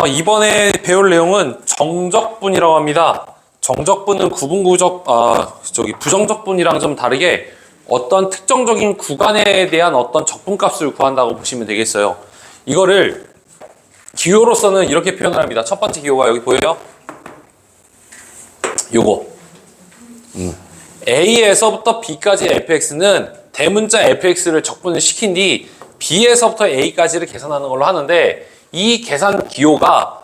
이번에 배울 내용은 정적분이라고 합니다. 정적분은 부정적분이랑 좀 다르게 어떤 특정적인 구간에 대한 어떤 적분값을 구한다고 보시면 되겠어요. 이거를 기호로서는 이렇게 표현을 합니다. 첫 번째 기호가 여기 보여요? 요거. A에서부터 B까지 fx는 대문자 fx를 적분을 시킨 뒤 B에서부터 A까지를 계산하는 걸로 하는데, 이 계산 기호가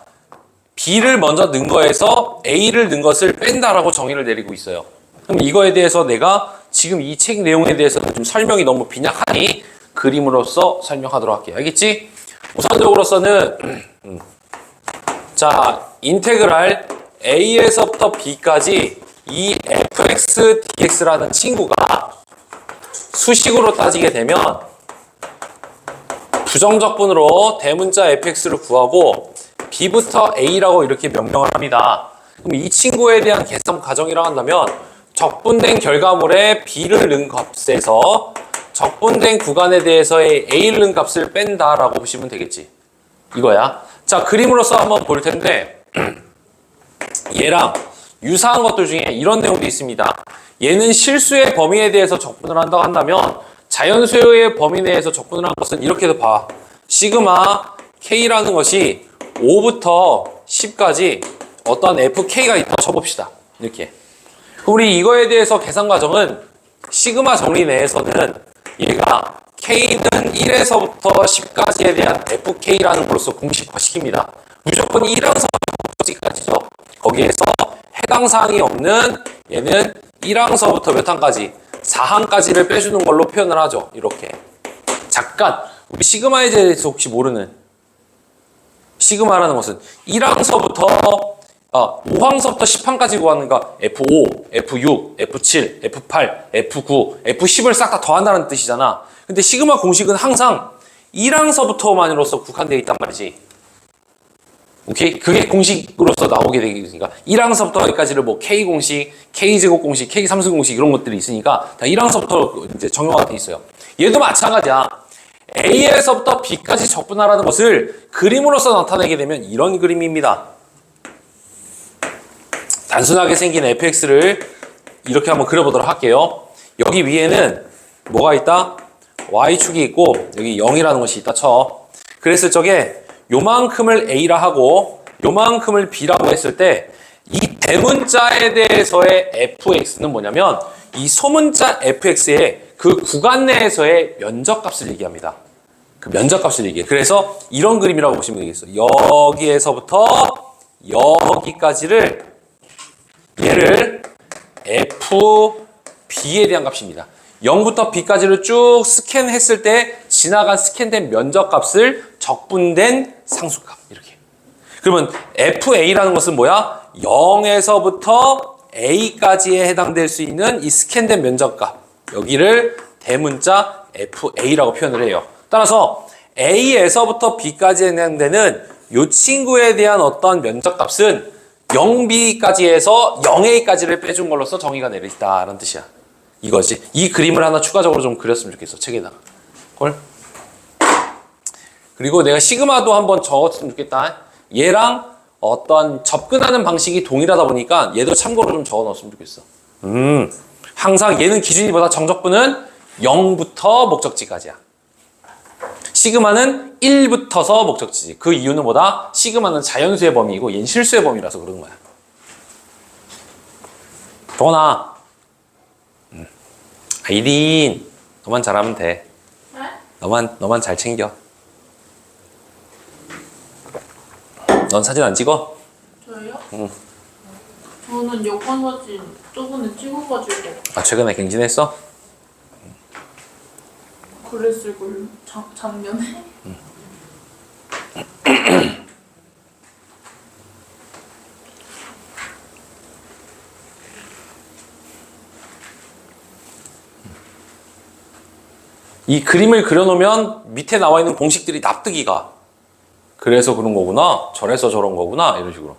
B를 먼저 넣은 거에서 A를 넣은 것을 뺀다라고 정의를 내리고 있어요. 그럼 이거에 대해서 내가 지금 이 책 내용에 대해서 좀 설명이 너무 빈약하니 그림으로써 설명하도록 할게요. 알겠지? 우선적으로서는 자, 인테그랄 A에서부터 B까지 이 fx dx라는 친구가 수식으로 따지게 되면 부정적분으로 대문자 fx를 구하고 b부터 a라고 이렇게 명명을 합니다. 그럼 이 친구에 대한 계산 과정이라고 한다면 적분된 결과물에 b를 넣은 값에서 적분된 구간에 대해서의 a를 넣은 값을 뺀다라고 보시면 되겠지. 이거야. 자, 그림으로서 한번 볼 텐데 얘랑 유사한 것들 중에 이런 내용도 있습니다. 얘는 실수의 범위에 대해서 적분을 한다고 한다면 자연수의 범위 내에서 적분을 한 것은 이렇게도 봐. 시그마 K라는 것이 5부터 10까지 어떤 FK가 있다고 쳐봅시다. 이렇게. 우리 이거에 대해서 계산 과정은 시그마 정리 내에서는 얘가 K는 1에서부터 10까지에 대한 FK라는 걸로서 공식화시킵니다. 무조건 1항서부터 10까지죠. 거기에서 해당 사항이 없는 얘는 1항서부터 몇 항까지? 4항까지를 빼주는 걸로 표현을 하죠. 이렇게. 잠깐, 우리 시그마에 대해서 혹시 모르는, 시그마라는 것은 1항서부터 5항서부터 10항까지 구하는 거 F5, F6, F7, F8, F9, F10을 싹 다 더한다는 뜻이잖아. 근데 시그마 공식은 항상 1항서부터만으로서 국한되어 있단 말이지. 오케이? 그게 공식으로서 나오게 되니까 1항서부터 여기까지를 뭐 K공식, K제곱 공식, K3승 공식 이런 것들이 있으니까 다 1항서부터 이제 정형화가 돼 있어요. 얘도 마찬가지야. A에서부터 B까지 적분하라는 것을 그림으로서 나타내게 되면 이런 그림입니다. 단순하게 생긴 fx를 이렇게 한번 그려보도록 할게요. 여기 위에는 뭐가 있다? y축이 있고 여기 0이라는 것이 있다 쳐. 그랬을 적에 요만큼을 a라 하고 요만큼을 b라고 했을 때 이 대문자에 대해서의 fx는 뭐냐면 이 소문자 fx의 그 구간 내에서의 면적값을 얘기합니다. 그 면적값을 얘기해. 그래서 이런 그림이라고 보시면 되겠어. 여기에서부터 여기까지를 얘를 fb에 대한 값입니다. 0부터 b까지를 쭉 스캔했을 때 지나간 스캔된 면적값을 적분된 상수값 이렇게. 그러면 fa라는 것은 뭐야? 0에서부터 a까지에 해당될 수 있는 이 스캔된 면적값, 여기를 대문자 fa라고 표현을 해요. 따라서 a에서부터 b까지에 해당되는 이 친구에 대한 어떤 면적값은 0b까지 해서 0a까지를 빼준 걸로서 정의가 내려있다라는 뜻이야. 이거지. 이 그림을 하나 추가적으로 좀 그렸으면 좋겠어. 책에다가. 헐. 그리고 내가 시그마도 한번 적었으면 좋겠다. 얘랑 어떤 접근하는 방식이 동일하다 보니까 얘도 참고로 좀 적어 넣었으면 좋겠어. 항상 얘는 기준이 뭐다? 정적분은 0부터 목적지까지야. 시그마는 1부터서 목적지지. 그 이유는 뭐다? 시그마는 자연수의 범위이고 얘는 실수의 범위라서 그러는 거야. 동원아. 아이린, 너만 잘하면 돼. 네? 너만 잘 챙겨. 넌 사진 안 찍어? 저요? 응. 저는 여권 사진 저번에 찍어가지고 아, 최근에 갱신했어? 그랬을걸요? 작년에? 이 그림을 그려놓으면 밑에 나와 있는 공식들이 납득이 가. 그래서 그런 거구나. 저래서 저런 거구나. 이런 식으로.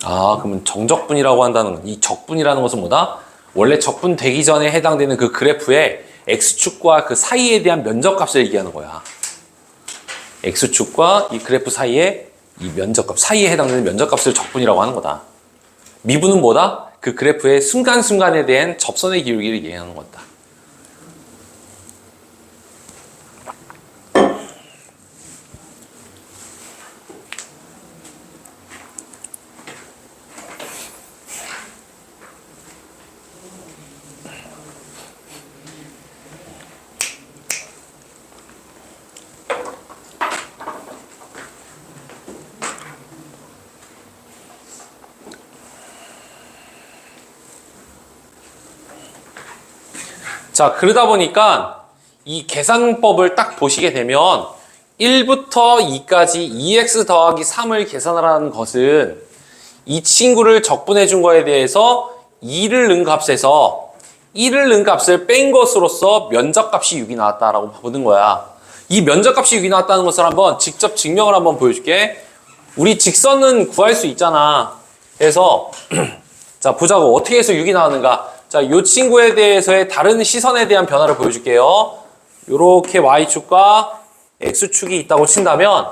아, 그러면 정적분이라고 한다는 건, 이 적분이라는 것은 뭐다? 원래 적분되기 전에 해당되는 그 그래프의 x축과 그 사이에 대한 면적값을 얘기하는 거야. x축과 이 그래프 사이에 이 면적값 사이에 해당되는 면적값을 적분이라고 하는 거다. 미분은 뭐다? 그 그래프의 순간순간에 대한 접선의 기울기를 얘기하는 거다. 자, 그러다 보니까 이 계산법을 딱 보시게 되면 1부터 2까지 2x 더하기 3을 계산하라는 것은 이 친구를 적분해 준 거에 대해서 2를 넣은 값에서 1을 넣은 값을 뺀 것으로서 면적값이 6이 나왔다라고 보는 거야. 이 면적값이 6이 나왔다는 것을 한번 직접 증명을 한번 보여줄게. 우리 직선은 구할 수 있잖아. 그래서 자, 보자고. 어떻게 해서 6이 나왔는가. 자, 이 친구에 대해서의 다른 시선에 대한 변화를 보여줄게요. 요렇게 y축과 x축이 있다고 친다면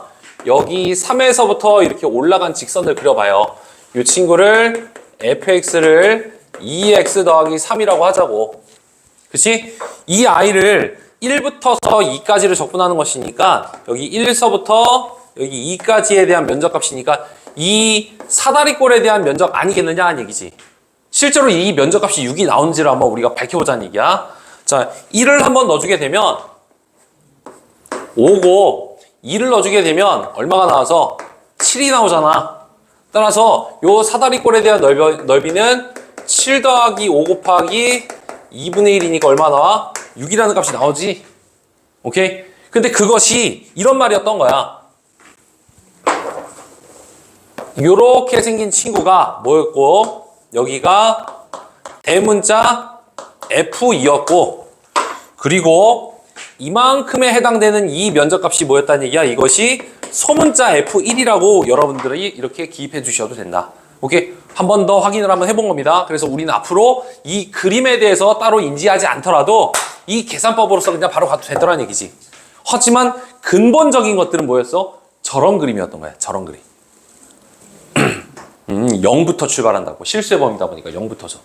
여기 3에서부터 이렇게 올라간 직선을 그려봐요. 이 친구를 fx를 2x 더하기 3이라고 하자고. 그치? 이 i를 1부터 2까지를 적분하는 것이니까 여기 1서부터 여기 2까지에 대한 면적값이니까 이 사다리꼴에 대한 면적 아니겠느냐 하는 얘기지. 실제로 이 면적값이 6이 나오는지를 한번 우리가 밝혀보자는 얘기야. 자, 1을 한번 넣어주게 되면 5고 2를 넣어주게 되면 얼마가 나와서 7이 나오잖아. 따라서 요 사다리꼴에 대한 넓이는 7 더하기 5 곱하기 2분의 1이니까 얼마 나와? 6이라는 값이 나오지. 오케이? 근데 그것이 이런 말이었던 거야. 요렇게 생긴 친구가 뭐였고 여기가 대문자 F2였고 그리고 이만큼에 해당되는 이 면적값이 뭐였다는 얘기야? 이것이 소문자 F1이라고 여러분들이 이렇게 기입해 주셔도 된다. 오케이? 한 번 더 확인을 한번 해본 겁니다. 그래서 우리는 앞으로 이 그림에 대해서 따로 인지하지 않더라도 이 계산법으로서 그냥 바로 가도 되더라는 얘기지. 하지만 근본적인 것들은 뭐였어? 저런 그림이었던 거야. 저런 그림. 0부터 출발한다고. 실수의 범위다 보니까 0부터죠.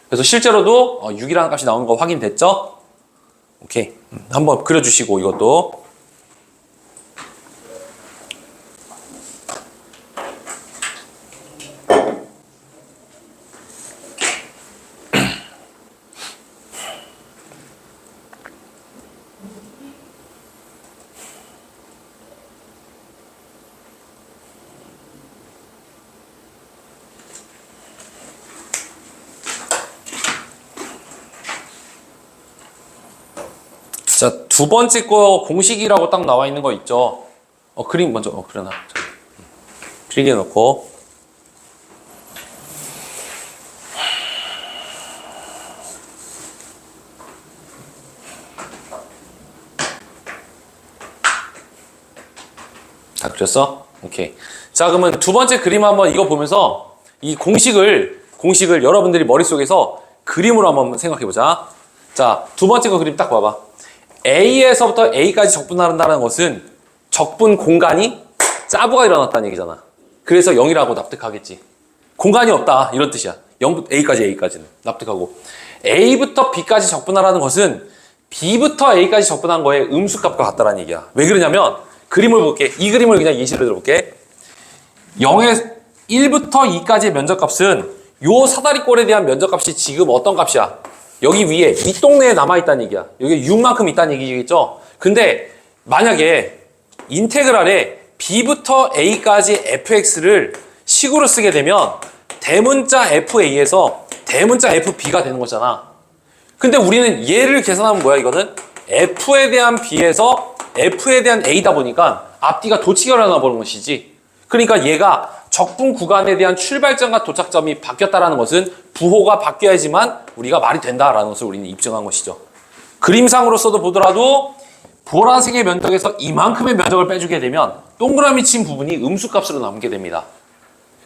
그래서 실제로도 6이라는 값이 나오는 거 확인됐죠? 오케이. 한번 그려주시고 이것도. 자, 두 번째 거 공식이라고 딱 나와 있는 거 있죠? 그림 먼저, 그려놔. 필기해 놓고. 다 그렸어? 오케이. 자, 그러면 두 번째 그림 한번 이거 보면서 이 공식을 여러분들이 머릿속에서 그림으로 한번 생각해 보자. 자, 두 번째 거 그림 딱 봐봐. A에서부터 A까지 적분한다는 것은 적분 공간이 짜부가 일어났다는 얘기잖아. 그래서 0이라고 납득하겠지. 공간이 없다 이런 뜻이야. 0부터 A까지는 납득하고 A부터 B까지 적분하라는 것은 B부터 A까지 적분한 거에 음수값과 같다라는 얘기야. 왜 그러냐면 그림을 볼게. 이 그림을 그냥 예시로 들어볼게. 0에 1부터 2까지의 면적값은 요 사다리꼴에 대한 면적값이 지금 어떤 값이야? 여기 위에 밑동네에 남아있다는 얘기야. 여기 6만큼 있다는 얘기겠죠? 근데 만약에 인테그랄에 B부터 A까지 fx를 식으로 쓰게 되면 대문자 FA에서 대문자 FB가 되는 거잖아. 근데 우리는 얘를 계산하면 뭐야 이거는? F에 대한 B에서 F에 대한 A다 보니까 앞뒤가 도치결하나 보는 것이지. 그러니까 얘가 적분 구간에 대한 출발점과 도착점이 바뀌었다는 것은 부호가 바뀌어야지만 우리가 말이 된다라는 것을 우리는 입증한 것이죠. 그림상으로서도 보더라도 보라색의 면적에서 이만큼의 면적을 빼주게 되면 동그라미 친 부분이 음수값으로 남게 됩니다.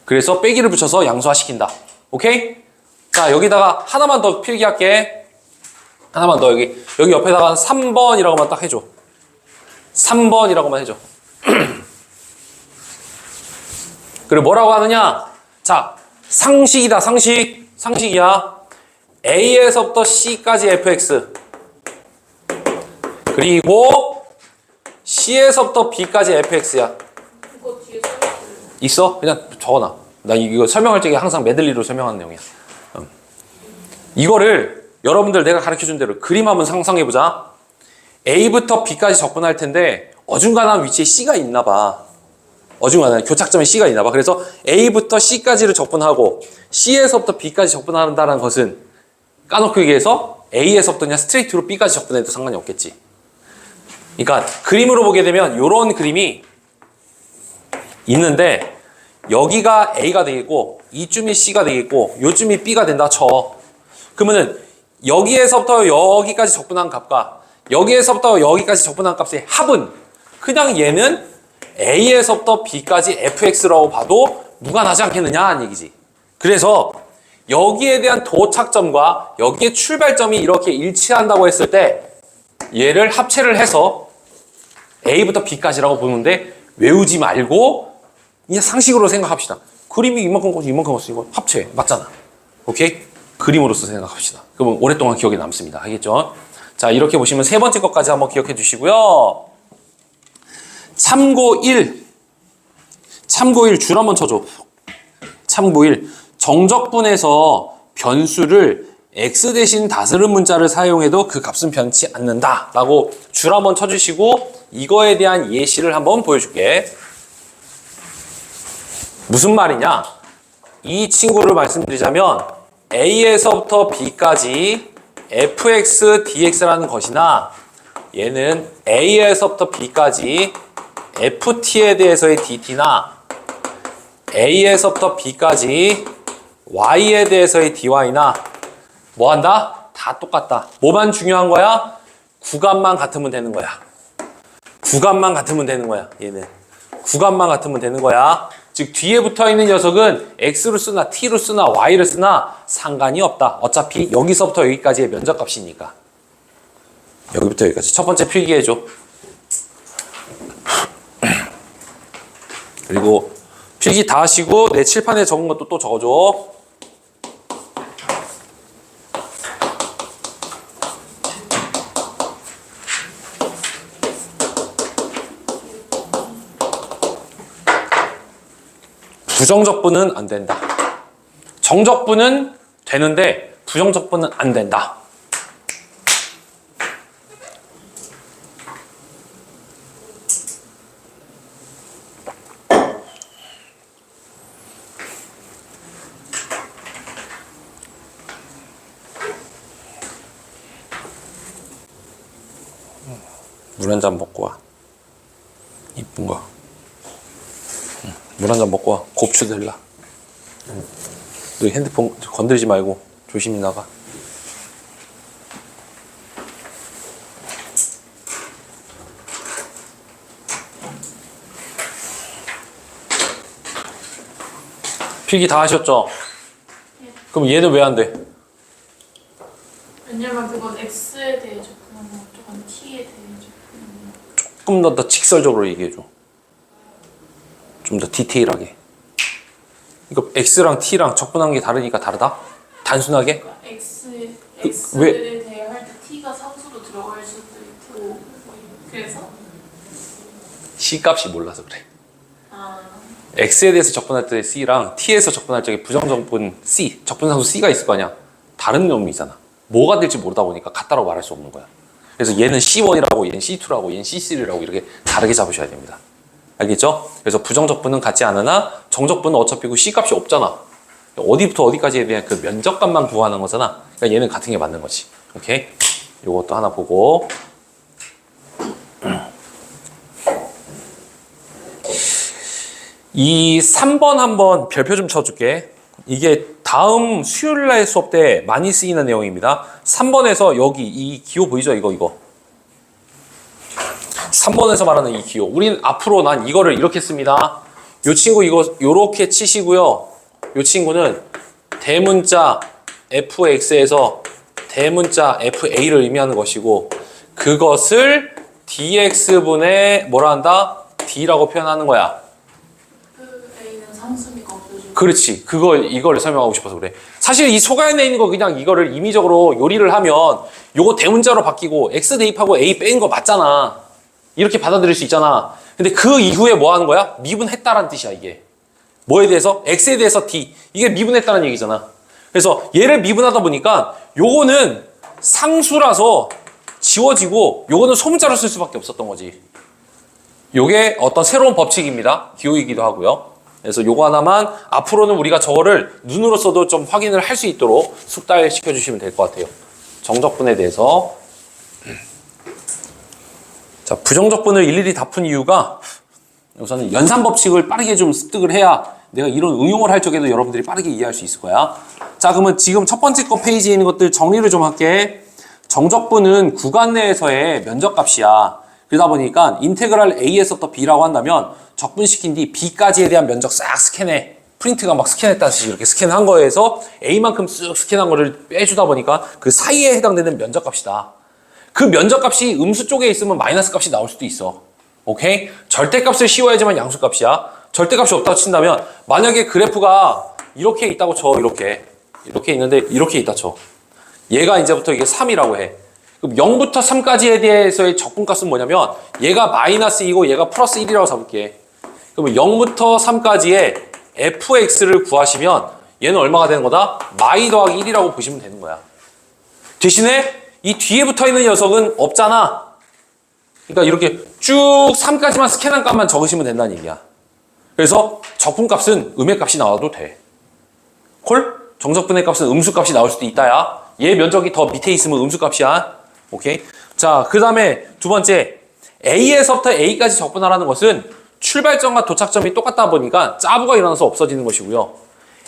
그래서 빼기를 붙여서 양수화시킨다. 오케이? 자, 여기다가 하나만 더 필기할게. 하나만 더 여기 옆에다가 3번이라고만 딱 해줘. 3번이라고만 해줘. 그리고 뭐라고 하느냐? 자, 상식이다, 상식. 상식이야. A에서부터 C까지 fx. 그리고 C에서부터 B까지 fx야. 이거 뒤에 써있어요. 있어? 그냥 적어놔. 나 이거 설명할 적에 항상 메들리로 설명하는 내용이야. 이거를 여러분들 내가 가르쳐준 대로 그림 한번 상상해보자. A부터 B까지 접근할 텐데 어중간한 위치에 C가 있나 봐. 어중간한 교착점에 C가 있나 봐. 그래서 A부터 C까지를 접근하고 C에서부터 B까지 접근한다는 것은 까놓고 얘기해서 A에서부터 그냥 스트레이트로 B까지 접근해도 상관이 없겠지. 그러니까 그림으로 보게 되면 이런 그림이 있는데 여기가 A가 되겠고 이쯤이 C가 되겠고 요쯤이 B가 된다 쳐. 그러면은 여기에서부터 여기까지 접근한 값과 여기에서부터 여기까지 접근한 값의 합은 그냥 얘는 A에서부터 B까지 fx라고 봐도 무관하지 않겠느냐 하는 얘기지. 그래서 여기에 대한 도착점과 여기의 출발점이 이렇게 일치한다고 했을 때 얘를 합체를 해서 A부터 B까지라고 보는데 외우지 말고 그냥 상식으로 생각합시다. 그림이 이만큼 컸어 이만큼 컸어 이거 합체 맞잖아. 오케이? 그림으로서 생각합시다. 그러면 오랫동안 기억에 남습니다. 알겠죠? 자, 이렇게 보시면 세 번째 것까지 한번 기억해 주시고요. 참고 1. 참고 1 줄 한번 쳐줘. 참고 1. 정적분에서 변수를 x 대신 다스름 문자를 사용해도 그 값은 변치 않는다. 라고 줄 한번 쳐주시고 이거에 대한 예시를 한번 보여줄게. 무슨 말이냐? 이 친구를 말씀드리자면 A에서부터 B까지 fx dx라는 것이나 얘는 A에서부터 B까지 ft에 대해서의 dt나 A에서부터 B까지 y에 대해서의 dy나 뭐 한다? 다 똑같다. 뭐만 중요한 거야? 구간만 같으면 되는 거야. 구간만 같으면 되는 거야. 얘는 구간만 같으면 되는 거야. 즉 뒤에 붙어있는 녀석은 x로 쓰나 t로 쓰나 y를 쓰나 상관이 없다. 어차피 여기서부터 여기까지의 면적값이니까. 여기부터 여기까지. 첫 번째 필기해줘. 그리고 필기 다 하시고 내 칠판에 적은 것도 또 적어줘. 부정적분은 안 된다. 정적분은 되는데 부정적분은 안 된다. 물 한 잔 먹고 와. 이쁜 거. 물 한 잔 먹고 와. 곱추 들라. 너 핸드폰 건들지 말고 조심히 나가. 필기 다 하셨죠? 그럼 얘는 왜 안 돼? 왜냐면 그건 x에 대해 접근하는 거, 저건 t에 대해 접근하는 거. 조금 더 직설적으로 얘기해줘. 좀 더 디테일하게. 이거 x랑 t랑 접근한 게 다르니까 다르다? 단순하게? 그러니까 왜? x에 대해 할 때 t가 상수로 들어갈 수도 있고 그래서 c 값이 몰라서 그래. 아 x에 대해서 접근할 때 c랑 t에서 접근할 적에 부정적분 c, 접근상수 c가 있을 거 아니야. 다른 놈이잖아. 뭐가 될지 모르다 보니까 같다라고 말할 수 없는 거야. 그래서 얘는 c1이라고 얘는 c2라고 얘는 c3라고 이렇게 다르게 잡으셔야 됩니다. 알겠죠? 그래서 부정적분은 같지 않으나 정적분은 어차피 그 c 값이 없잖아. 어디부터 어디까지에 대한 그 면적값만 구하는 거잖아. 그러니까 얘는 같은 게 맞는 거지. 오케이? 요것도 하나 보고. 이 3번 한번 별표 좀 쳐줄게. 이게 다음 수요일날 수업 때 많이 쓰이는 내용입니다. 3번에서 여기 이 기호 보이죠? 이거. 3번에서 말하는 이 기호. 우린 앞으로 난 이거를 이렇게 씁니다. 요 친구 이거 요렇게 치시고요. 요 친구는 대문자 fx에서 대문자 fa를 의미하는 것이고 그것을 dx분의 뭐라 한다? d라고 표현하는 거야. 그 a는 상수니까 없어지고. 그렇지. 이거를 설명하고 싶어서 그래. 사실 이 소가연에 있는 거 그냥 이거를 임의적으로 요리를 하면 요거 대문자로 바뀌고 x 대입하고 a 뺀 거 맞잖아. 이렇게 받아들일 수 있잖아. 근데 그 이후에 뭐 하는 거야? 미분했다라는 뜻이야, 이게. 뭐에 대해서? x에 대해서 d. 이게 미분했다는 얘기잖아. 그래서 얘를 미분하다 보니까 요거는 상수라서 지워지고 요거는 소문자로 쓸 수밖에 없었던 거지. 요게 어떤 새로운 법칙입니다. 기호이기도 하고요. 그래서 요거 하나만 앞으로는 우리가 저거를 눈으로 써도 좀 확인을 할 수 있도록 숙달시켜 주시면 될 것 같아요. 정적분에 대해서. 자, 부정적분을 일일이 다 푼 이유가 우선은 연산 법칙을 빠르게 좀 습득을 해야 내가 이런 응용을 할 적에도 여러분들이 빠르게 이해할 수 있을 거야. 자, 그러면 지금 첫 번째 거 페이지에 있는 것들 정리를 좀 할게. 정적분은 구간 내에서의 면적값이야. 그러다 보니까 인테그랄 a에서부터 b라고 한다면 적분시킨 뒤 b까지에 대한 면적 싹 스캔해. 프린트가 막 스캔했다듯이 이렇게 스캔한 거에서 a만큼 쓱 스캔한 거를 빼주다 보니까 그 사이에 해당되는 면적값이다. 그 면적값이 음수 쪽에 있으면 마이너스 값이 나올 수도 있어. 오케이? 절대값을 씌워야지만 양수값이야. 절대값이 없다고 친다면 만약에 그래프가 이렇게 있다고 쳐. 이렇게 있는데 이렇게 있다 쳐. 얘가 이제부터 이게 3이라고 해. 그럼 0부터 3까지에 대해서의 적분값은 뭐냐면 얘가 마이너스 2고 얘가 플러스 1이라고 잡을게. 그러면 0부터 3까지의 fx를 구하시면 얘는 얼마가 되는 거다? 마이 더하기 1이라고 보시면 되는 거야. 대신에 이 뒤에 붙어있는 녀석은 없잖아. 그러니까 이렇게 쭉 3까지만 스캔한 값만 적으시면 된다는 얘기야. 그래서 적분값은 음의 값이 나와도 돼. 콜? 정적분의 값은 음수값이 나올 수도 있다야. 얘 면적이 더 밑에 있으면 음수값이야. 오케이? 자, 그 다음에 두 번째, A에서부터 A까지 적분하라는 것은 출발점과 도착점이 똑같다 보니까 짜부가 일어나서 없어지는 것이고요.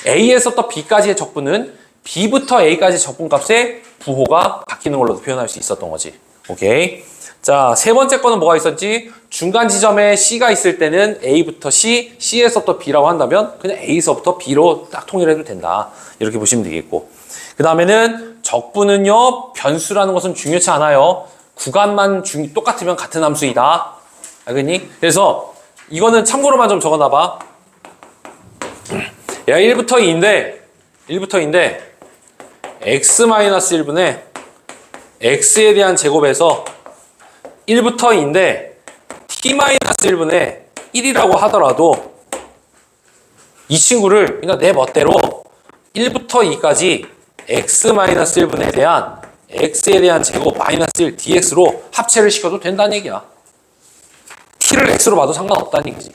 A에서부터 B까지의 적분은 B부터 A까지 적분값의 부호가 바뀌는 걸로도 표현할 수 있었던 거지. 오케이? 자, 세 번째 거는 뭐가 있었지? 중간 지점에 C가 있을 때는 A부터 C, C에서부터 B라고 한다면 그냥 A에서부터 B로 딱 통일해도 된다. 이렇게 보시면 되겠고. 그 다음에는 적분은요, 변수라는 것은 중요치 않아요. 구간만 똑같으면 같은 함수이다. 알겠니? 그래서 이거는 참고로만 좀 적어놔봐. 야, 1부터 2인데 x-1분의 x에 대한 제곱에서 1부터 2인데 t-1분의 1이라고 하더라도 이 친구를 그냥 내 멋대로 1부터 2까지 x-1분에 대한 x에 대한 제곱 마이너스 1 dx로 합체를 시켜도 된다는 얘기야. t를 x로 봐도 상관없다는 얘기지.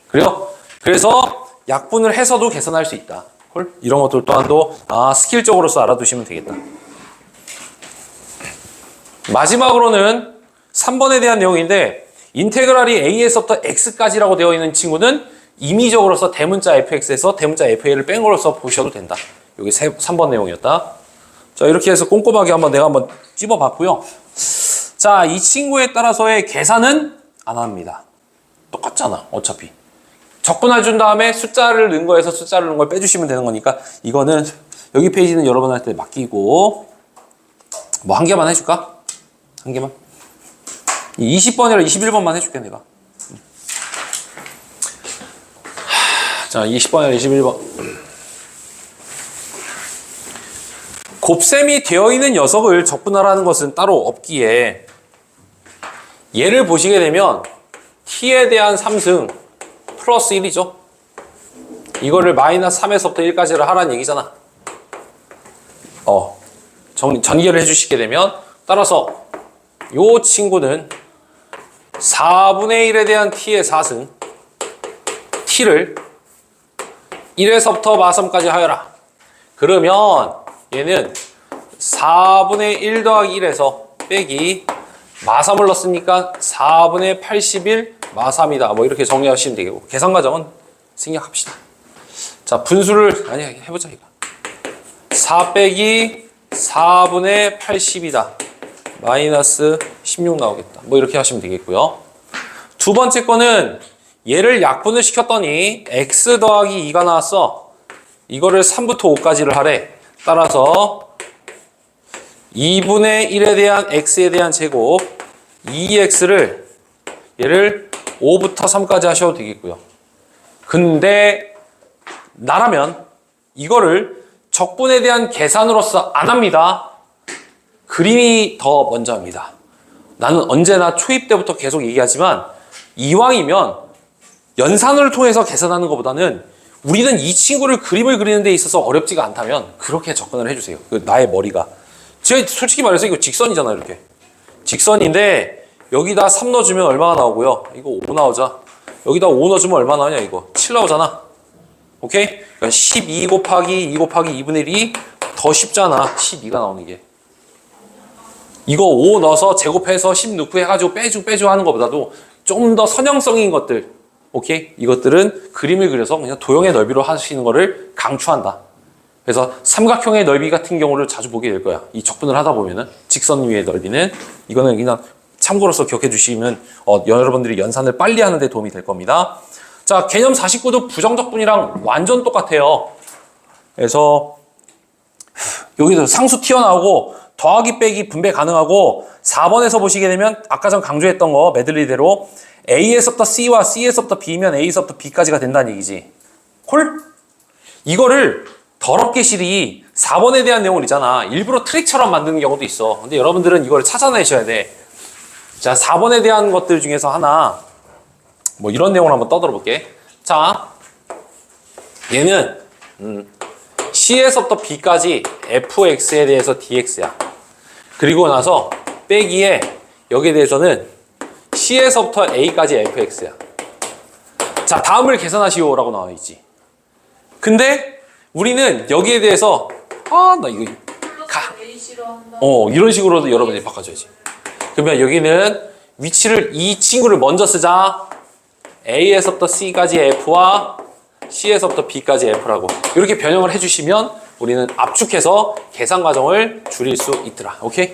그래요? 그래서 약분을 해서도 계산할 수 있다. 콜? 이런 것들 또한도 스킬적으로서 알아두시면 되겠다. 마지막으로는 3번에 대한 내용인데 인테그랄이 a에서부터 x까지라고 되어 있는 친구는 임의적으로서 대문자 fx에서 대문자 fa를 뺀 걸로서 보셔도 된다. 여기 3번 내용이었다. 자, 이렇게 해서 꼼꼼하게 내가 한번 찝어봤고요. 자, 이 친구에 따라서의 계산은 안 합니다. 똑같잖아, 어차피. 적분해준 다음에 숫자를 넣은 거에서 숫자를 넣은 걸 빼주시면 되는 거니까 이거는 여기 페이지는 여러분한테 맡기고 뭐 한 개만 해줄까? 한 개만? 20번이라 21번만 해줄게, 내가. 자, 20번이라 21번. 곱셈이 되어 있는 녀석을 적분하라는 것은 따로 없기에 얘를 보시게 되면 t에 대한 3승 플러스 1이죠. 이거를 마이너스 3에서부터 1까지를 하라는 얘기잖아. 전개를 해주시게 되면 따라서 요 친구는 4분의 1에 대한 t의 4승 t를 1에서부터 마3까지 하여라. 그러면 얘는 4분의 1 더하기 1에서 빼기 마3을 넣었으니까 4분의 81 마3이다. 뭐 이렇게 정리하시면 되겠고 계산 과정은 생략합시다. 자, 분수를 해보자. 이거 4 빼기 4분의 80이다. 마이너스 16 나오겠다. 뭐 이렇게 하시면 되겠고요. 두 번째 거는 얘를 약분을 시켰더니 x 더하기 2가 나왔어. 이거를 3부터 5까지를 하래. 따라서 2분의 1에 대한 x에 대한 제곱 2x를 얘를 5부터 3까지 하셔도 되겠고요. 근데 나라면 이거를 적분에 대한 계산으로서 안 합니다. 그림이 더 먼저 합니다. 나는 언제나 초입 때부터 계속 얘기하지만 이왕이면 연산을 통해서 계산하는 것보다는 우리는 이 친구를 그림을 그리는 데 있어서 어렵지가 않다면 그렇게 접근을 해주세요. 나의 머리가. 제가 솔직히 말해서 이거 직선이잖아요. 이렇게. 직선인데 여기다 3 넣어주면 얼마가 나오고요. 이거 5 나오자. 여기다 5 넣어주면 얼마 나오냐 이거. 7 나오잖아. 오케이? 그러니까 12 곱하기 2 곱하기 2분의 1이 더 쉽잖아. 12가 나오는 게. 이거 5 넣어서 제곱해서 10 넣고 해가지고 빼주 하는 것보다도 좀 더 선형성인 것들, 오케이? 이것들은 그림을 그려서 그냥 도형의 넓이로 하시는 거를 강추한다. 그래서 삼각형의 넓이 같은 경우를 자주 보게 될 거야. 이 적분을 하다 보면은 직선 위의 넓이는 이거는 그냥 참고로서 기억해 주시면 여러분들이 연산을 빨리 하는 데 도움이 될 겁니다. 자, 개념 49도 부정적분이랑 완전 똑같아요. 그래서 여기서 상수 튀어나오고 더하기 빼기 분배 가능하고 4번에서 보시게 되면 아까 전 강조했던 거 메들리대로 A에서부터 C와 C에서부터 B면 A에서부터 B까지가 된다는 얘기지. 콜? 이거를 더럽게 실이 4번에 대한 내용을 있잖아. 일부러 트릭처럼 만드는 경우도 있어. 근데 여러분들은 이걸 찾아내셔야 돼. 자, 4번에 대한 것들 중에서 하나 뭐 이런 내용을 한번 떠들어 볼게. 자, 얘는 C에서부터 B까지 fx에 대해서 dx야. 그리고 나서 빼기에 여기에 대해서는 C에서부터 A까지 fx야. 자, 다음을 계산하시오 라고 나와 있지. 근데 우리는 여기에 대해서 나 이거 이런 식으로도 여러분이 바꿔줘야지. 그러면 여기는 위치를 이 친구를 먼저 쓰자. A에서부터 C까지 F와 C에서부터 B까지 F라고 이렇게 변형을 해주시면 우리는 압축해서 계산 과정을 줄일 수 있더라. 오케이?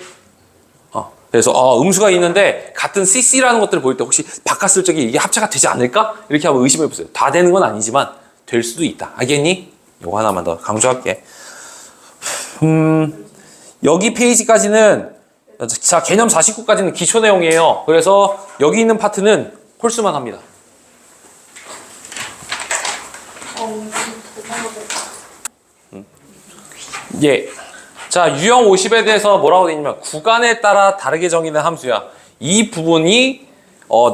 그래서 음수가 있는데 같은 CC라는 것들을 볼 때 혹시 바꿨을 적에 이게 합체가 되지 않을까? 이렇게 한번 의심해 보세요. 다 되는 건 아니지만 될 수도 있다. 알겠니? 요거 하나만 더 강조할게. 여기 페이지까지는 자, 개념 49까지는 기초 내용이에요. 그래서 여기 있는 파트는 홀수만 합니다. 예. 자, 유형 50에 대해서 뭐라고 되어 있냐면 구간에 따라 다르게 정의된 함수야. 이 부분이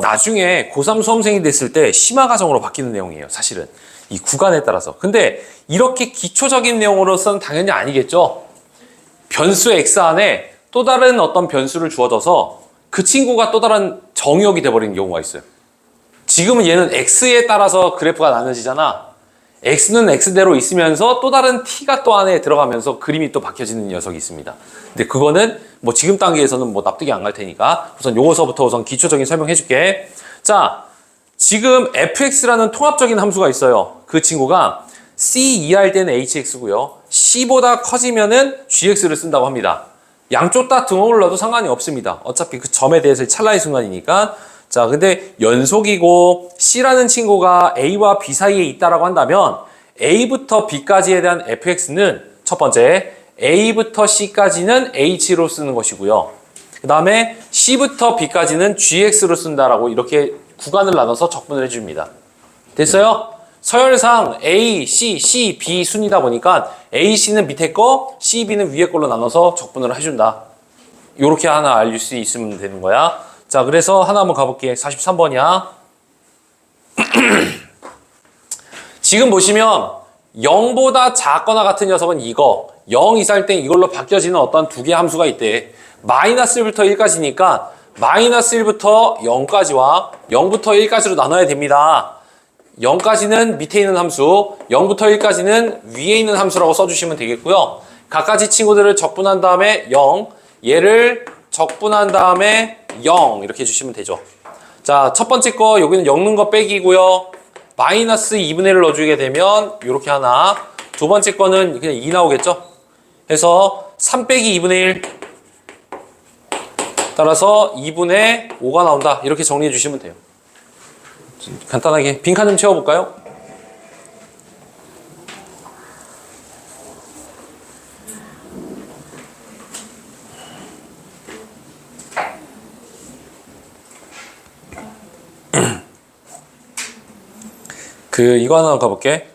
나중에 고3 수험생이 됐을 때 심화 과정으로 바뀌는 내용이에요. 사실은. 이 구간에 따라서. 근데 이렇게 기초적인 내용으로서는 당연히 아니겠죠. 변수 x 안에 또 다른 어떤 변수를 주어져서 그 친구가 또 다른 정의역이 돼버리는 경우가 있어요. 지금은 얘는 x에 따라서 그래프가 나눠지잖아. x는 x대로 있으면서 또 다른 t가 또 안에 들어가면서 그림이 또 바뀌어지는 녀석이 있습니다. 근데 그거는 뭐 지금 단계에서는 뭐 납득이 안 갈 테니까 우선 요거서부터 우선 기초적인 설명해 줄게. 자, 지금 fx라는 통합적인 함수가 있어요. 그 친구가 c 이하일 때는 hx고요. c보다 커지면은 gx를 쓴다고 합니다. 양쪽 다 등호를 넣어도 상관이 없습니다. 어차피 그 점에 대해서 찰나의 순간이니까. 자, 근데 연속이고 C라는 친구가 A와 B 사이에 있다라고 한다면 A부터 B까지에 대한 fx는 첫 번째 A부터 C까지는 h로 쓰는 것이고요. 그 다음에 C부터 B까지는 gx로 쓴다라고 이렇게 구간을 나눠서 적분을 해줍니다. 됐어요? 서열상 A, C, B 순이다 보니까 A, C는 밑에 거, C, B는 위에 걸로 나눠서 적분을 해준다. 요렇게 하나 알 수 있으면 되는 거야. 자, 그래서 하나 한번 가볼게. 43번이야. 지금 보시면 0보다 작거나 같은 녀석은 이거 0 이상 때 이걸로 바뀌어지는 어떤 두 개의 함수가 있대. 마이너스 1부터 1까지니까 마이너스 1부터 0까지와 0부터 1까지로 나눠야 됩니다. 0까지는 밑에 있는 함수, 0부터 1까지는 위에 있는 함수라고 써주시면 되겠고요. 각가지 친구들을 적분한 다음에 0, 얘를 적분한 다음에 0 이렇게 해주시면 되죠. 자, 첫 번째 거 여기는 엮는 거 빼기고요. 마이너스 2분의 1을 넣어주게 되면 이렇게 하나. 두 번째 거는 그냥 2 나오겠죠. 해서 3 빼기 2분의 1 따라서 2분의 5가 나온다. 이렇게 정리해 주시면 돼요. 간단하게 빈칸 좀 채워볼까요? 이거 하나 가볼게.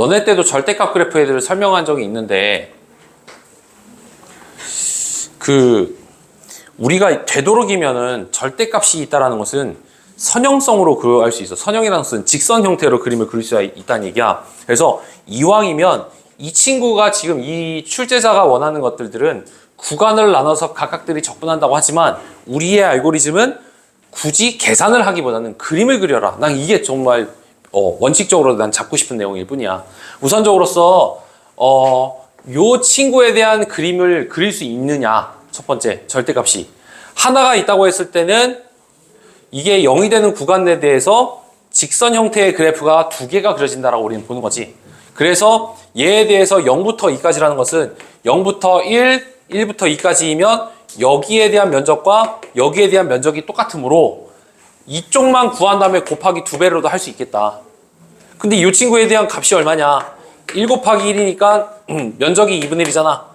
너네 때도 절대값 그래프에 대해서 설명한 적이 있는데 우리가 되도록이면은 절대값이 있다라는 것은 선형성으로 그럴 수 있어. 선형이라는 것은 직선 형태로 그림을 그릴 수 있다는 얘기야. 그래서 이왕이면 이 친구가 지금 이 출제자가 원하는 것들은 구간을 나눠서 각각들이 적분한다고 하지만 우리의 알고리즘은 굳이 계산을 하기보다는 그림을 그려라. 난 이게 정말 원칙적으로 난 잡고 싶은 내용일 뿐이야. 우선적으로서 요 친구에 대한 그림을 그릴 수 있느냐. 첫 번째, 절대값이. 하나가 있다고 했을 때는 이게 0이 되는 구간에 대해서 직선 형태의 그래프가 두 개가 그려진다라고 우리는 보는 거지. 그래서 얘에 대해서 0부터 2까지라는 것은 0부터 1, 1부터 2까지이면 여기에 대한 면적과 여기에 대한 면적이 똑같으므로 이쪽만 구한 다음에 곱하기 2배로도 할 수 있겠다. 근데 이 친구에 대한 값이 얼마냐? 1 곱하기 1이니까 면적이 2분의 1이잖아.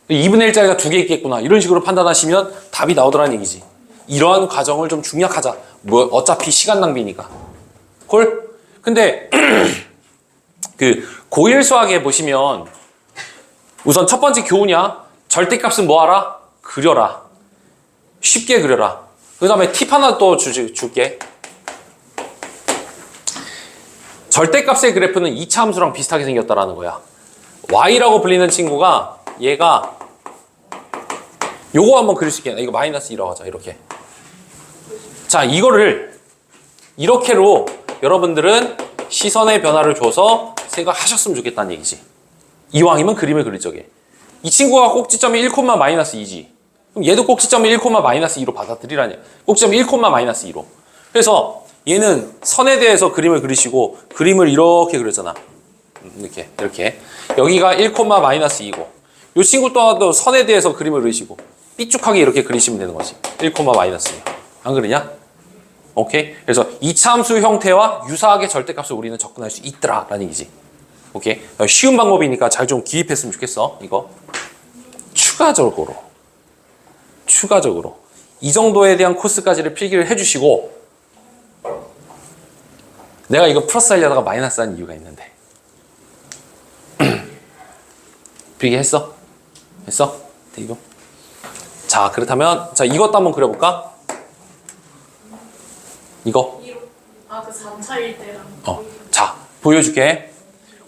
2분의 1짜리가 두 개 있겠구나. 이런 식으로 판단하시면 답이 나오더라는 얘기지. 이러한 과정을 좀 중략하자. 어차피 시간 낭비니까. 콜? 근데 고1 수학에 보시면 우선 첫 번째 교훈이야. 절대값은 뭐 하라? 그려라. 쉽게 그려라. 그 다음에 팁 하나 또 줄게. 절대값의 그래프는 2차 함수랑 비슷하게 생겼다라는 거야. y라고 불리는 친구가 얘가 요거 한번 그릴 수 있겠네. 이거 마이너스 1라고 하자. 이렇게. 자, 이거를 이렇게로 여러분들은 시선의 변화를 줘서 생각하셨으면 좋겠다는 얘기지. 이왕이면 그림을 그릴 적에. 이 친구가 꼭지점이 1, 마이너스 2지. 그럼 얘도 꼭지점이 1, 마이너스 2로 받아들이라냐. 꼭지점이 1, 마이너스 2로. 그래서 얘는 선에 대해서 그림을 그리시고 그림을 이렇게 그렸잖아. 이렇게. 여기가 1, 마이너스 2고 이 친구 또한 선에 대해서 그림을 그리시고 삐쭉하게 이렇게 그리시면 되는 거지. 1, 마이너스 2. 안 그러냐? 오케이? 그래서 2차 함수 형태와 유사하게 절대값을 우리는 접근할 수 있더라 라는 얘기지. 오케이? 쉬운 방법이니까 잘 좀 기입했으면 좋겠어. 이거. 추가적으로 이 정도에 대한 코스까지를 필기를 해주시고 내가 이거 플러스 하려다가 마이너스 한 이유가 있는데 필기했어? 했어? 이거. 자, 그렇다면 자 이것도 한번 그려볼까? 이거. 그 3차일 때랑. 자, 보여줄게.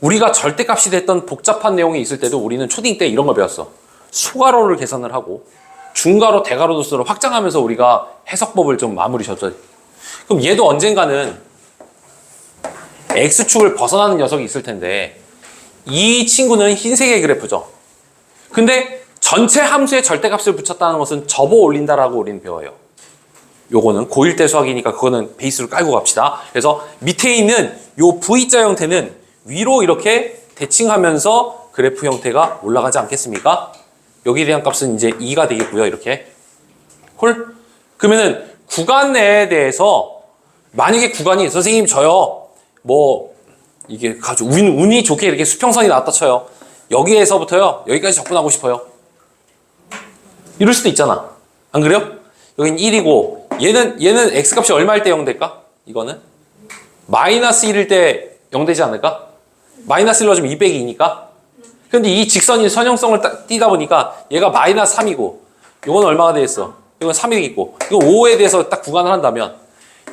우리가 절대값이 됐던 복잡한 내용이 있을 때도 우리는 초딩 때 이런 걸 배웠어. 수가로를 계산을 하고 중가로, 대가로 도수를 확장하면서 우리가 해석법을 좀 마무리 졌죠. 그럼 얘도 언젠가는 X축을 벗어나는 녀석이 있을 텐데 이 친구는 흰색의 그래프죠. 근데 전체 함수에 절대값을 붙였다는 것은 접어 올린다라고 우리는 배워요. 요거는 고1 때 수학이니까 그거는 베이스로 깔고 갑시다. 그래서 밑에 있는 요 V자 형태는 위로 이렇게 대칭하면서 그래프 형태가 올라가지 않겠습니까? 여기에 대한 값은 이제 2가 되겠고요. 이렇게. 콜? 그러면은 구간 내에 대해서 만약에 구간이 선생님 저요 뭐 이게 아주 운이 좋게 이렇게 수평선이 나왔다 쳐요. 여기에서부터요 여기까지 접근하고 싶어요. 이럴 수도 있잖아. 안 그래요? 여긴 1이고 얘는 x값이 얼마일 때 0 될까? 이거는 마이너스 1일 때 0 되지 않을까? 마이너스 1로 넣으면 202니까. 근데 이 직선이 선형성을 띄다 보니까 얘가 마이너스 3이고 이건 얼마가 되겠어? 이건 3이 되겠고 이거 5에 대해서 딱 구간을 한다면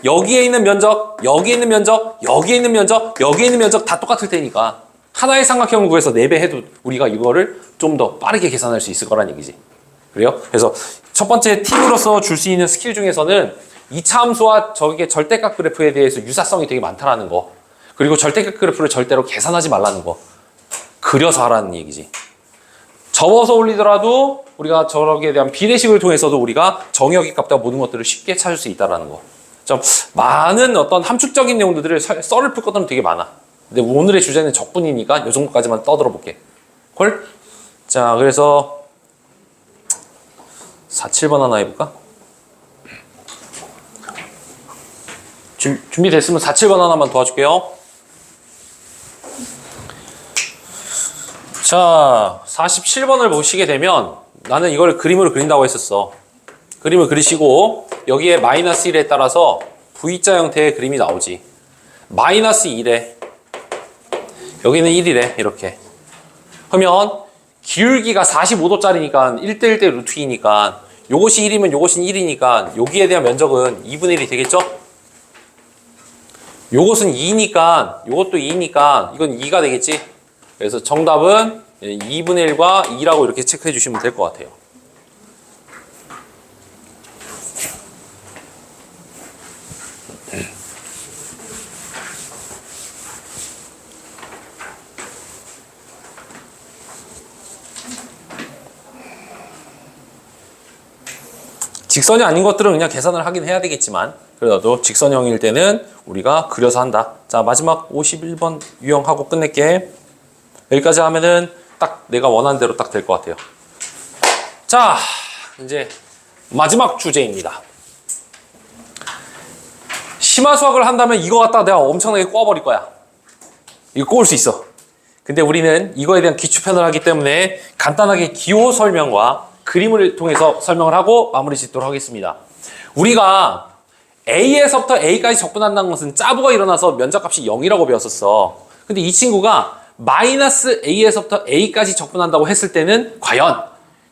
여기에 있는 면적, 여기에 있는 면적, 여기에 있는 면적, 여기에 있는 면적 다 똑같을 테니까 하나의 삼각형을 구해서 4배 해도 우리가 이거를 좀 더 빠르게 계산할 수 있을 거란 얘기지. 그래요? 그래서 첫 번째 팁으로서 줄 수 있는 스킬 중에서는 2차 함수와 저게 절대값 그래프에 대해서 유사성이 되게 많다라는 거. 그리고 절대값 그래프를 절대로 계산하지 말라는 거. 그려서 하라는 얘기지. 접어서 올리더라도 우리가 저기에 대한 비례식을 통해서도 우리가 정의역의 값과 모든 것들을 쉽게 찾을 수 있다는 거. 좀 많은 어떤 함축적인 내용들을 썰을 풀 것들은 되게 많아. 근데 오늘의 주제는 적분이니까 이 정도까지만 떠들어 볼게. 콜? 자, 그래서 4, 7번 하나 해볼까? 준비됐으면 4, 7번 하나만 도와줄게요. 자, 47번을 보시게 되면 나는 이걸 그림으로 그린다고 했었어. 그림을 그리시고 여기에 마이너스 1에 따라서 V자 형태의 그림이 나오지. 마이너스 1에 여기는 1이래 이렇게. 그러면 기울기가 45도짜리니까 1대1대 루트 2니까 요것이 1이면 요것은 1이니까 여기에 대한 면적은 2분의 1이 되겠죠? 요것은 2니까 요것도 2니까 이건 2가 되겠지? 그래서 정답은 2분의 1과 2라고 이렇게 체크해 주시면 될 것 같아요. 직선이 아닌 것들은 그냥 계산을 하긴 해야 되겠지만 그래도 직선형일 때는 우리가 그려서 한다. 자, 마지막 51번 유형하고 끝낼게. 여기까지 하면은 딱 내가 원하는 대로 딱 될 것 같아요. 자, 이제 마지막 주제입니다. 심화 수학을 한다면 이거 갖다가 내가 엄청나게 꼬아버릴 거야. 이거 꼬을 수 있어. 근데 우리는 이거에 대한 기초편을 하기 때문에 간단하게 기호 설명과 그림을 통해서 설명을 하고 마무리 짓도록 하겠습니다. 우리가 A에서부터 A까지 적분한다는 것은 짜부가 일어나서 면적값이 0이라고 배웠었어. 근데 이 친구가 마이너스 A에서부터 A까지 적분한다고 했을 때는 과연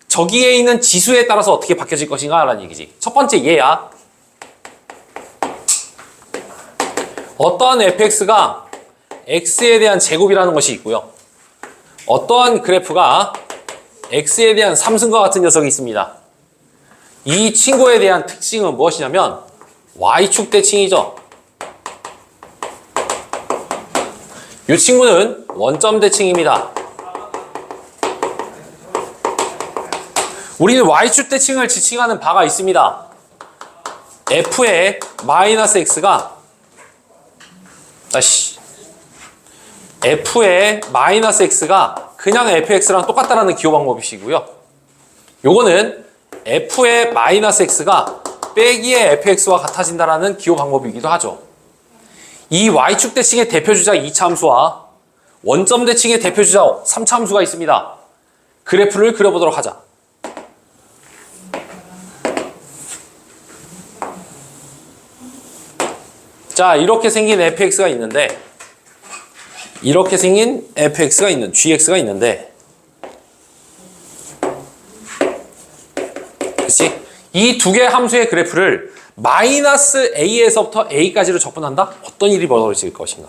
저기에 있는 지수에 따라서 어떻게 바뀌어질 것인가 라는 얘기지. 첫 번째 얘야. 어떠한 fx가 x에 대한 제곱이라는 것이 있고요. 어떠한 그래프가 x에 대한 3승과 같은 녀석이 있습니다. 이 친구에 대한 특징은 무엇이냐면 y축 대칭이죠. 이 친구는 원점 대칭입니다. 우리는 y축 대칭을 지칭하는 바가 있습니다. f의 마이너스 x가 f의 마이너스 x가 그냥 fx랑 똑같다라는 기호 방법이시고요. 요거는 f의 마이너스 x가 빼기의 fx와 같아진다라는 기호 방법이기도 하죠. 이 y축 대칭의 대표주자 2차 함수와 원점 대칭의 대표주자 3차 함수가 있습니다. 그래프를 그려보도록 하자. 자, 이렇게 생긴 fx가 있는데 이렇게 생긴 fx가 있는 gx가 있는데 그렇지? 이 두 개의 함수의 그래프를 마이너스 a에서부터 a까지로 적분한다? 어떤 일이 벌어질 것인가?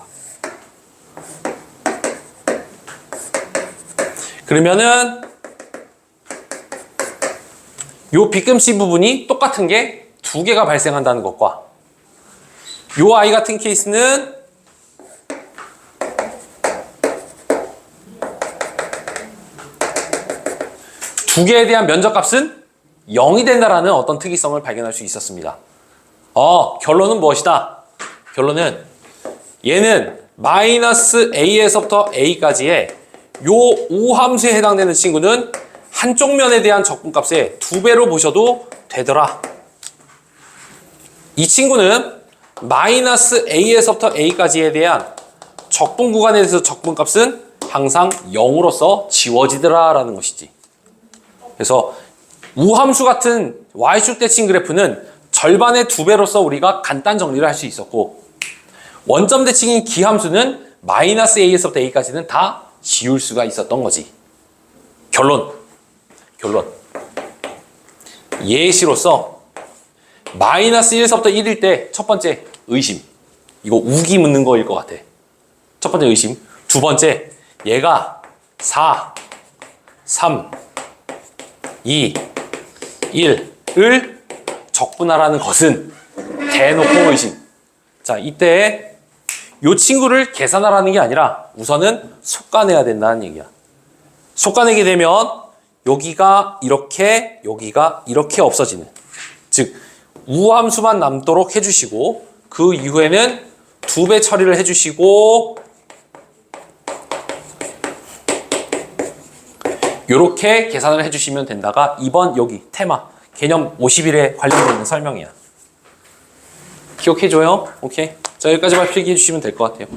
그러면은 요 빗금씨 부분이 똑같은 게 두 개가 발생한다는 것과 요 i 같은 케이스는 두 개에 대한 면적값은 0이 된다라는 어떤 특이성을 발견할 수 있었습니다. 결론은 무엇이다? 결론은 얘는 마이너스 a에서부터 a까지의 요 우함수에 해당되는 친구는 한쪽 면에 대한 적분값의 2배로 보셔도 되더라. 이 친구는 마이너스 a에서부터 a까지에 대한 적분 구간에 대해서 적분값은 항상 0으로서 지워지더라 라는 것이지. 그래서 우함수 같은 y축 대칭 그래프는 절반의 2배로서 우리가 간단 정리를 할 수 있었고 원점 대칭인 기함수는 마이너스 a에서부터 a까지는 다 지울 수가 있었던 거지. 결론 예시로서 마이너스 1에서부터 1일 때 첫 번째 의심, 이거 우기 묻는 거일 것 같아. 첫 번째 의심. 두 번째, 얘가 4, 3, 2, 1을 적분하라는 것은 대놓고 의심. 자, 이때 이 친구를 계산하라는 게 아니라 우선은 솎아내야 된다는 얘기야. 솎아내게 되면 여기가 이렇게, 여기가 이렇게 없어지는. 즉, 우함수만 남도록 해주시고 그 이후에는 2배 처리를 해주시고 이렇게 계산을 해주시면 된다가 이번 여기 테마 개념 50일에 관련되어 있는 설명이야. 기억해줘요? 오케이. 자, 여기까지만 필기해 주시면 될 것 같아요.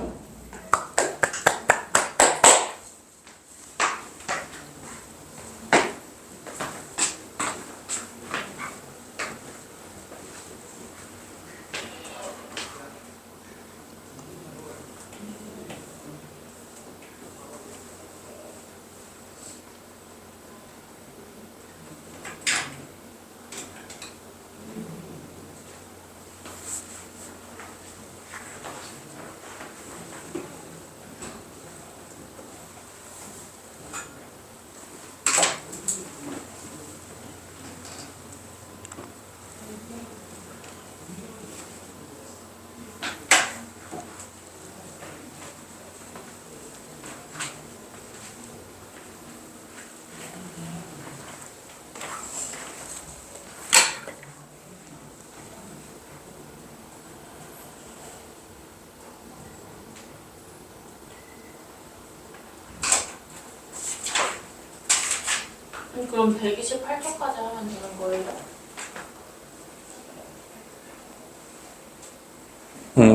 그럼 128초까지 하면 되는 거예요?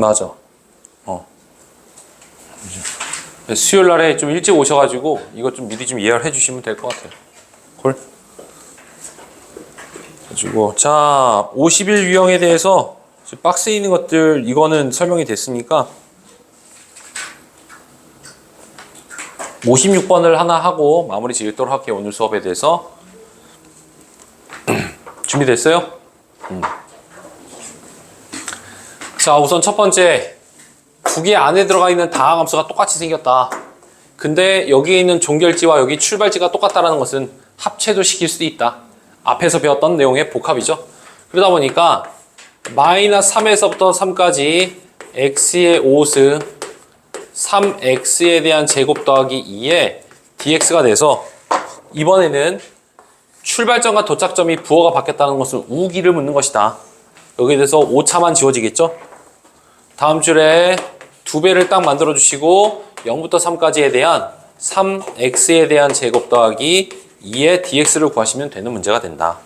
맞아. 수요일 날에 좀 일찍 오셔가지고 이것 좀 미리 좀 이해를 해주시면 될 것 같아요. 콜. 가지고 자 50일 유형에 대해서 박스에 있는 것들 이거는 설명이 됐으니까 56번을 하나 하고 마무리 지도록 할게요. 오늘 수업에 대해서. 준비됐어요? 자 우선 첫 번째, 두 개 안에 들어가 있는 다항함수가 똑같이 생겼다. 근데 여기에 있는 종결지와 여기 출발지가 똑같다는 것은 합체도 시킬 수도 있다. 앞에서 배웠던 내용의 복합이죠. 그러다 보니까 마이너스 3에서부터 3까지 x의 5승 3x에 대한 제곱 더하기 2에 dx가 돼서 이번에는 출발점과 도착점이 부호가 바뀌었다는 것은 우기를 묻는 것이다. 여기에 대해서 오차만 지워지겠죠? 다음 줄에 두 배를 딱 만들어 주시고 0부터 3까지에 대한 3x에 대한 제곱 더하기 2의 dx를 구하시면 되는 문제가 된다.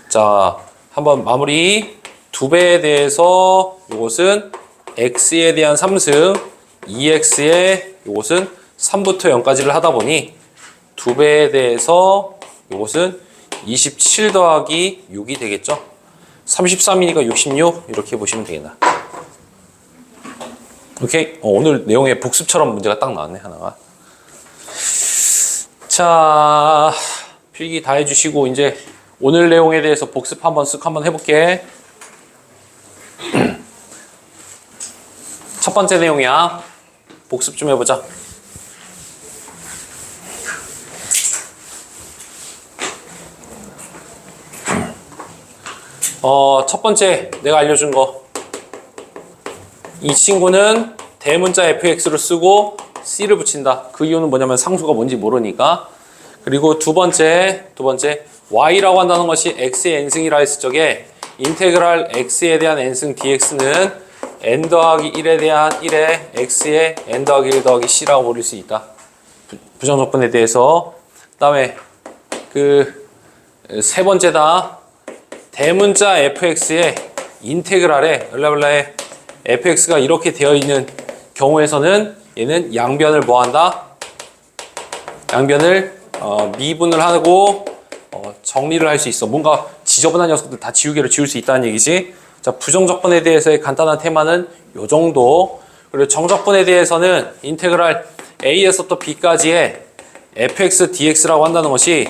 자, 한번 마무리. 두 배에 대해서 이것은 x에 대한 3승 2x에 이것은 3부터 0까지를 하다 보니 두 배에 대해서 이것은 27 더하기 6이 되겠죠? 33이니까 66 이렇게 보시면 되겠나. 오케이. 오늘 내용의 복습처럼 문제가 딱 나왔네 하나가. 자 필기 다 해주시고 이제 오늘 내용에 대해서 복습 한번 쓱 한번 해볼게. 첫 번째 내용이야. 복습 좀 해보자. 첫 번째 내가 알려준 거. 이 친구는 대문자 fx를 쓰고 c를 붙인다. 그 이유는 뭐냐면 상수가 뭔지 모르니까. 그리고 두 번째 y라고 한다는 것이 x의 n승이라 했을 적에 인테그랄 x에 대한 n승 dx는 n 더하기 1에 대한 1에 x의 n 더하기 1 더하기 c라고 부를 수 있다. 부정적분에 대해서. 그 다음에 그 세 번째다. 대문자 fx의 인테그랄에 블라블라에 fx가 이렇게 되어 있는 경우에서는 얘는 양변을 뭐 한다? 양변을 미분을 하고 정리를 할 수 있어. 뭔가 지저분한 녀석들 다 지우개로 지울 수 있다는 얘기지. 자, 부정적분에 대해서의 간단한 테마는 요 정도. 그리고 정적분에 대해서는 인테그랄 a에서부터 b까지의 fx dx라고 한다는 것이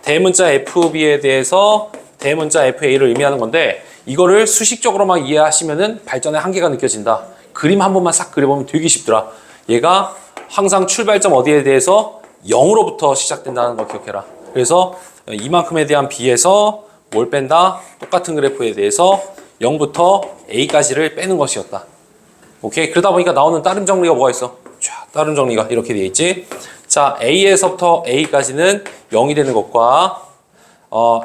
대문자 fb에 대해서 대문자 fa를 의미하는 건데, 이거를 수식적으로만 이해하시면은 발전의 한계가 느껴진다. 그림 한 번만 싹 그려보면 되게 쉽더라. 얘가 항상 출발점 어디에 대해서 0으로부터 시작된다는 거 기억해라. 그래서 이만큼에 대한 b에서 뭘 뺀다? 똑같은 그래프에 대해서 0부터 a까지를 빼는 것이었다. 오케이? 그러다 보니까 나오는 따름 정리가 뭐가 있어? 자, 따름 정리가 이렇게 되어 있지. 자, a에서부터 a까지는 0이 되는 것과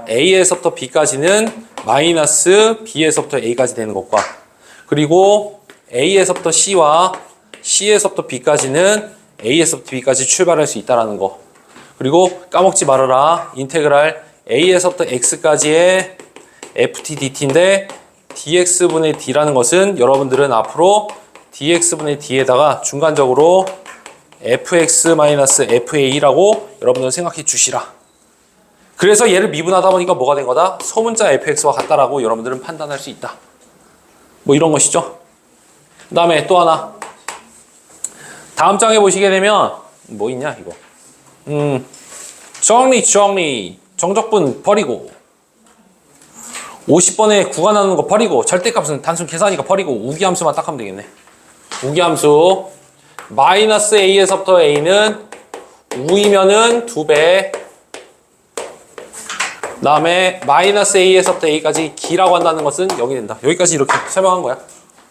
a에서부터 b까지는 마이너스 b에서부터 a까지 되는 것과, 그리고 a에서부터 c와 c에서부터 b까지는 a에서부터 b까지 출발할 수 있다는 거. 그리고 까먹지 말아라. 인테그랄 a에서부터 x까지의 ft dt인데 dx분의 d라는 것은 여러분들은 앞으로 dx분의 d에다가 중간적으로 fx-fa라고 여러분들은 생각해 주시라. 그래서 얘를 미분하다 보니까 뭐가 된 거다? 소문자 fx와 같다라고 여러분들은 판단할 수 있다. 뭐 이런 것이죠. 그 다음에 또 하나. 다음 장에 보시게 되면 뭐 있냐 이거. 정리. 정적분 버리고. 50번에 구간하는 거 버리고. 절대값은 단순 계산이니까 버리고. 우기함수만 딱 하면 되겠네. 우기함수. 마이너스 a에서부터 a는 우이면은 2배. 그 다음에 마이너스 a에서부터 a까지 기라고 한다는 것은 0이 된다. 여기까지 이렇게 설명한 거야.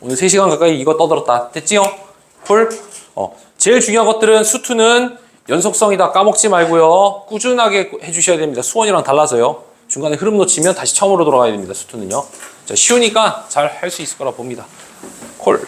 오늘 3시간 가까이 이거 떠들었다. 됐지요? 풀? 제일 중요한 것들은 수투는 연속성이다. 까먹지 말고요. 꾸준하게 해주셔야 됩니다. 수원이랑 달라서요. 중간에 흐름 놓치면 다시 처음으로 돌아가야 됩니다. 수투는요. 자, 쉬우니까 잘 할 수 있을 거라 봅니다. 콜.